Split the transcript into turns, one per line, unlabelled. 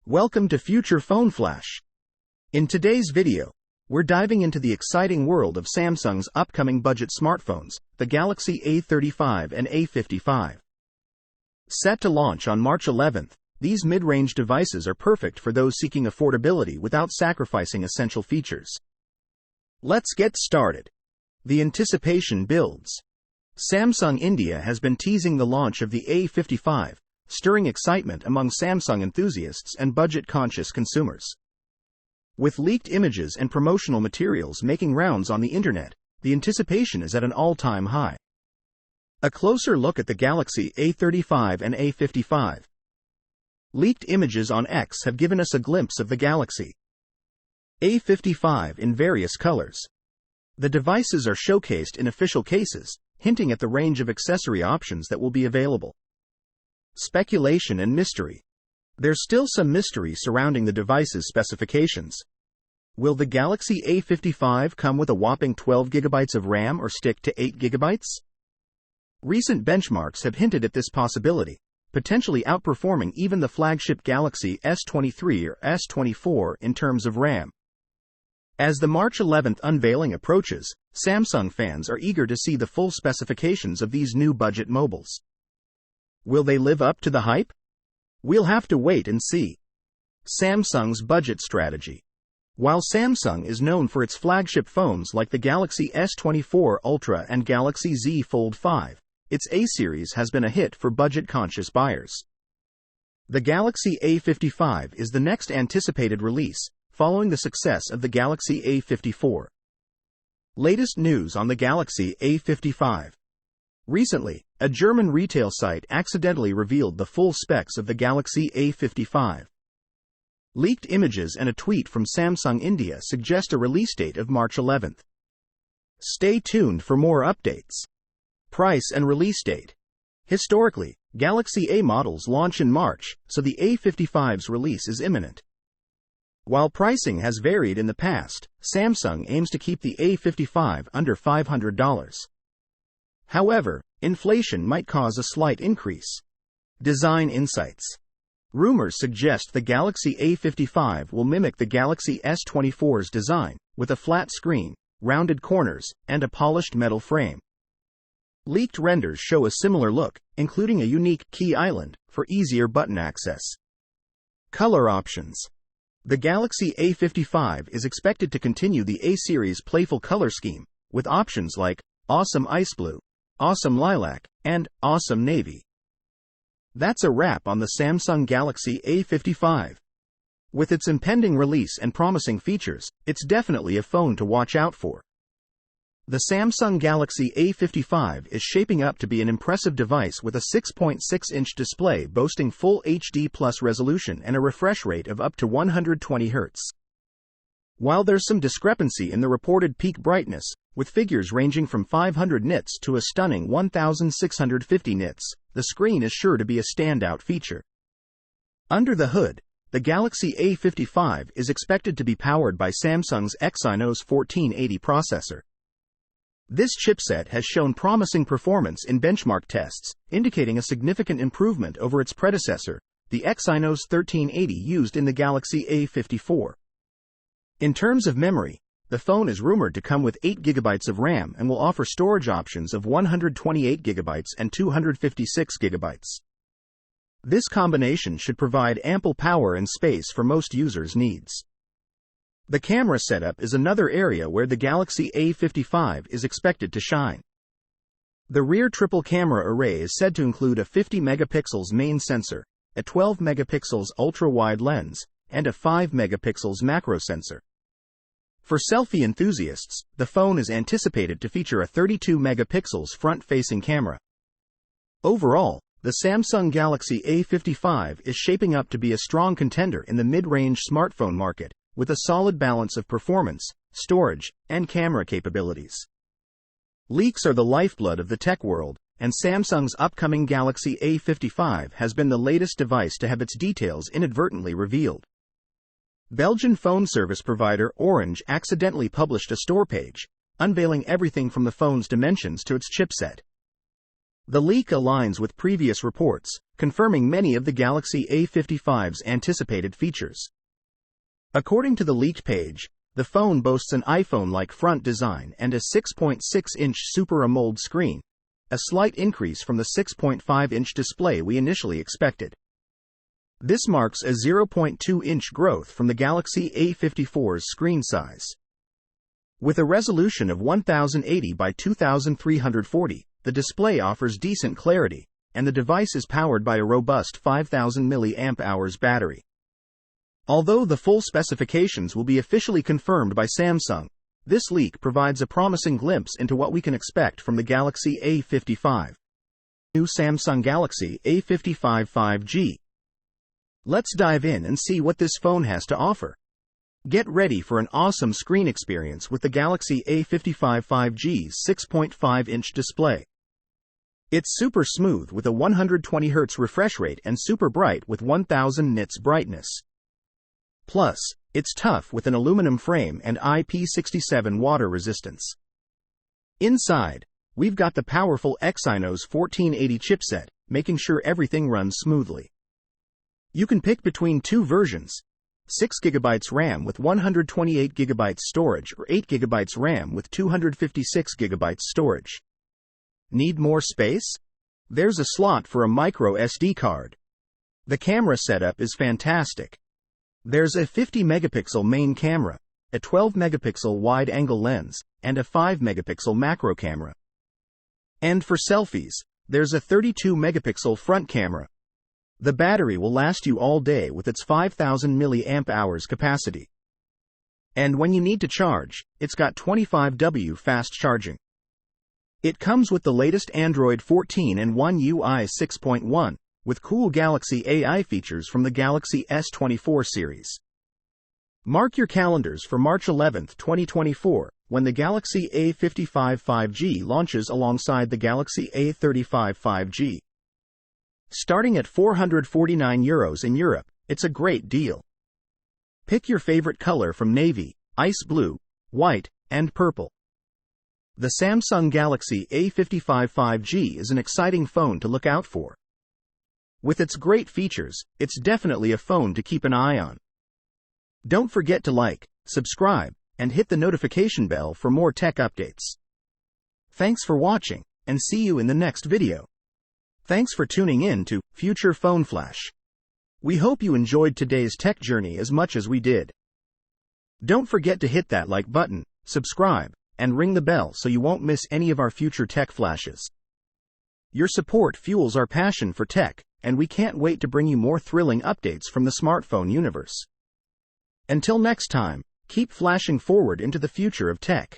Welcome to Future Phone Flash. In today's video, we're diving into the exciting world of Samsung's upcoming budget smartphones, the Galaxy A35 and A55. Set to launch on March 11th, these mid-range devices are perfect for those seeking affordability without sacrificing essential features. Let's get started. The anticipation builds. Samsung India has been teasing the launch of the A55, stirring excitement among Samsung enthusiasts and budget-conscious consumers. With leaked images and promotional materials making rounds on the internet, the anticipation is at an all-time high. A closer look at the Galaxy A35 and A55. Leaked images on X have given us a glimpse of the Galaxy A55 in various colors. The devices are showcased in official cases, hinting at the range of accessory options that will be available. Speculation and mystery. There's still some mystery surrounding the device's specifications. Will the Galaxy A55 come with a whopping 12 GB of RAM or stick to 8 GB? Recent benchmarks have hinted at this possibility, potentially outperforming even the flagship Galaxy S23 or S24 in terms of RAM. As the March 11th unveiling approaches, Samsung fans are eager to see the full specifications of these new budget mobiles. Will they live up to the hype? We'll have to wait and see. Samsung's budget strategy. While Samsung is known for its flagship phones like the Galaxy S24 Ultra and Galaxy Z Fold 5, its A series has been a hit for budget-conscious buyers. The Galaxy A55 is the next anticipated release, following the success of the Galaxy A54. Latest news on the Galaxy A55. Recently, a German retail site accidentally revealed the full specs of the Galaxy A55. Leaked images and a tweet from Samsung India suggest a release date of March 11th. Stay tuned for more updates. Price and release date. Historically, Galaxy A models launch in March, so the A55's release is imminent. While pricing has varied in the past, Samsung aims to keep the A55 under $500. However, inflation might cause a slight increase. Design insights. Rumors suggest the Galaxy A55 will mimic the Galaxy S24's design, with a flat screen, rounded corners, and a polished metal frame. Leaked renders show a similar look, including a unique key island for easier button access. Color options. The Galaxy A55 is expected to continue the A series playful color scheme, with options like Awesome Ice Blue, Awesome Lilac, and Awesome Navy. That's a wrap on the Samsung Galaxy A55. With its impending release and promising features, it's definitely a phone to watch out for. The Samsung Galaxy A55 is shaping up to be an impressive device with a 6.6-inch display boasting full HD+ resolution and a refresh rate of up to 120 Hz. While there's some discrepancy in the reported peak brightness, with figures ranging from 500 nits to a stunning 1650 nits, the screen is sure to be a standout feature. Under the hood, the Galaxy A55 is expected to be powered by Samsung's Exynos 1480 processor. This chipset has shown promising performance in benchmark tests, indicating a significant improvement over its predecessor, the Exynos 1380 used in the Galaxy A54. In terms of memory, the phone is rumored to come with 8 GB of RAM and will offer storage options of 128 GB and 256 GB. This combination should provide ample power and space for most users' needs. The camera setup is another area where the Galaxy A55 is expected to shine. The rear triple camera array is said to include a 50 megapixels main sensor, a 12 megapixels ultra-wide lens, and a 5 megapixels macro sensor. For selfie enthusiasts, the phone is anticipated to feature a 32 megapixels front-facing camera. Overall, the Samsung Galaxy A55 is shaping up to be a strong contender in the mid-range smartphone market, with a solid balance of performance, storage, and camera capabilities. Leaks are the lifeblood of the tech world, and Samsung's upcoming Galaxy A55 has been the latest device to have its details inadvertently revealed. Belgian phone service provider Orange accidentally published a store page, unveiling everything from the phone's dimensions to its chipset. The leak aligns with previous reports, confirming many of the Galaxy A55's anticipated features. According to the leaked page, the phone boasts an iPhone-like front design and a 6.6-inch Super AMOLED screen, a slight increase from the 6.5-inch display we initially expected. This marks a 0.2-inch growth from the Galaxy A54's screen size. With a resolution of 1080 by 2340, the display offers decent clarity, and the device is powered by a robust 5000 mAh battery. Although the full specifications will be officially confirmed by Samsung, this leak provides a promising glimpse into what we can expect from the Galaxy A55. New Samsung Galaxy A55 5G. Let's dive in and see what this phone has to offer. Get ready for an awesome screen experience with the Galaxy A55 5G's 6.5-inch display. It's super smooth with a 120Hz refresh rate and super bright with 1000 nits brightness. Plus, it's tough with an aluminum frame and IP67 water resistance. Inside, we've got the powerful Exynos 1480 chipset, making sure everything runs smoothly. You can pick between two versions: 6GB RAM with 128GB storage or 8GB RAM with 256GB storage. Need more space? There's a slot for a micro SD card. The camera setup is fantastic. There's a 50-megapixel main camera, a 12-megapixel wide-angle lens, and a 5-megapixel macro camera. And for selfies, there's a 32-megapixel front camera. The battery will last you all day with its 5000 mAh capacity. And when you need to charge, it's got 25W fast charging. It comes with the latest Android 14 and One UI 6.1, with cool Galaxy AI features from the Galaxy S24 series. Mark your calendars for March 11, 2024, when the Galaxy A55 5G launches alongside the Galaxy A35 5G. Starting at €449 in Europe, it's a great deal. Pick your favorite color from navy, ice blue, white, and purple. The Samsung Galaxy A55 5G is an exciting phone to look out for. With its great features, it's definitely a phone to keep an eye on. Don't forget to like, subscribe, and hit the notification bell for more tech updates. Thanks for watching, and see you in the next video. Thanks for tuning in to Future Phone Flash. We hope you enjoyed today's tech journey as much as we did. Don't forget to hit that like button, subscribe, and ring the bell so you won't miss any of our future tech flashes. Your support fuels our passion for tech, and we can't wait to bring you more thrilling updates from the smartphone universe. Until next time, keep flashing forward into the future of tech.